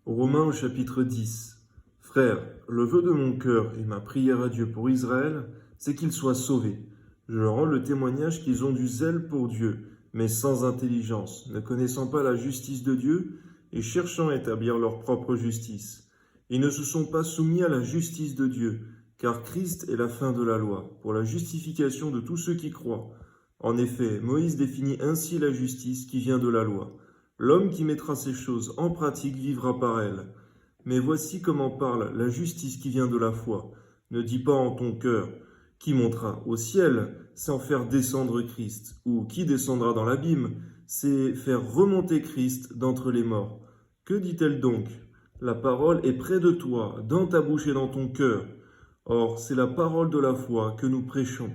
Romains au chapitre 10. Frères, le vœu de mon cœur et ma prière à Dieu pour Israël, c'est qu'ils soient sauvés. Je leur rends le témoignage qu'ils ont du zèle pour Dieu, mais sans intelligence, ne connaissant pas la justice de Dieu et cherchant à établir leur propre justice. Ils ne se sont pas soumis à la justice de Dieu, car Christ est la fin de la loi, pour la justification de tous ceux qui croient. En effet, Moïse définit ainsi la justice qui vient de la loi. L'homme qui mettra ces choses en pratique vivra par elles. Mais voici comment parle la justice qui vient de la foi. Ne dis pas en ton cœur, qui montera au ciel, sans faire descendre Christ, ou qui descendra dans l'abîme, c'est faire remonter Christ d'entre les morts. Que dit-elle donc? La parole est près de toi, dans ta bouche et dans ton cœur. Or, c'est la parole de la foi que nous prêchons.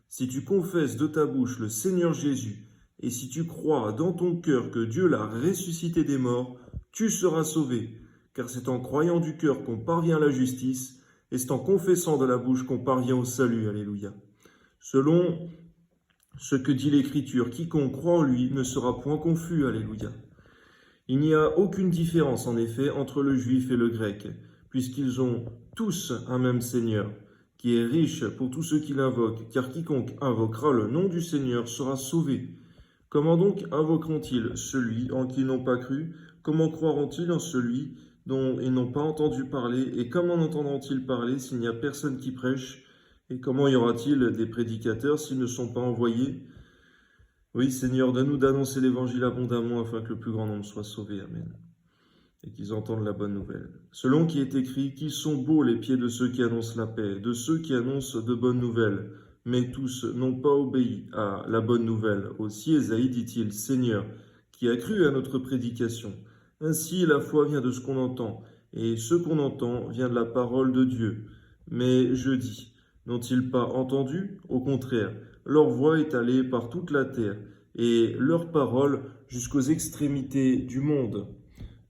Si tu confesses de ta bouche le Seigneur Jésus, et si tu crois dans ton cœur que Dieu l'a ressuscité des morts, tu seras sauvé. Car c'est en croyant du cœur qu'on parvient à la justice, et c'est en confessant de la bouche qu'on parvient au salut. Alléluia. Selon ce que dit l'Écriture, quiconque croit en lui ne sera point confus. Alléluia. Il n'y a aucune différence, en effet, entre le juif et le grec, puisqu'ils ont tous un même Seigneur, qui est riche pour tous ceux qui l'invoquent, car quiconque invoquera le nom du Seigneur sera sauvé. Comment donc invoqueront-ils celui en qui ils n'ont pas cru? Comment croiront-ils en celui dont ils n'ont pas entendu parler? Et comment entendront-ils parler s'il n'y a personne qui prêche? Et comment y aura-t-il des prédicateurs s'ils ne sont pas envoyés? Oui, Seigneur, donne-nous d'annoncer l'Évangile abondamment afin que le plus grand nombre soit sauvé. Amen. Et qu'ils entendent la bonne nouvelle. Selon qui est écrit, qu'ils sont beaux les pieds de ceux qui annoncent la paix, de ceux qui annoncent de bonnes nouvelles. Mais tous n'ont pas obéi à la bonne nouvelle. Aussi Ésaïe dit-il, Seigneur, qui a cru à notre prédication. Ainsi la foi vient de ce qu'on entend, et ce qu'on entend vient de la parole de Dieu. Mais je dis, n'ont-ils pas entendu? Au contraire, leur voix est allée par toute la terre, et leur parole jusqu'aux extrémités du monde.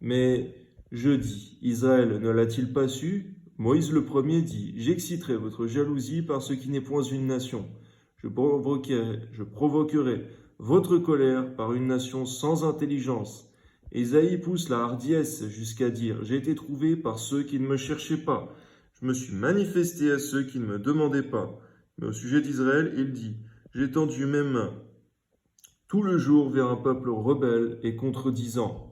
Mais je dis, Israël ne l'a-t-il pas su? Moïse le premier dit, j'exciterai votre jalousie par ce qui n'est point une nation. Je provoquerai votre colère par une nation sans intelligence. Ésaïe pousse la hardiesse jusqu'à dire, j'ai été trouvé par ceux qui ne me cherchaient pas. Je me suis manifesté à ceux qui ne me demandaient pas. Mais au sujet d'Israël, il dit, j'ai tendu mes mains tout le jour vers un peuple rebelle et contredisant.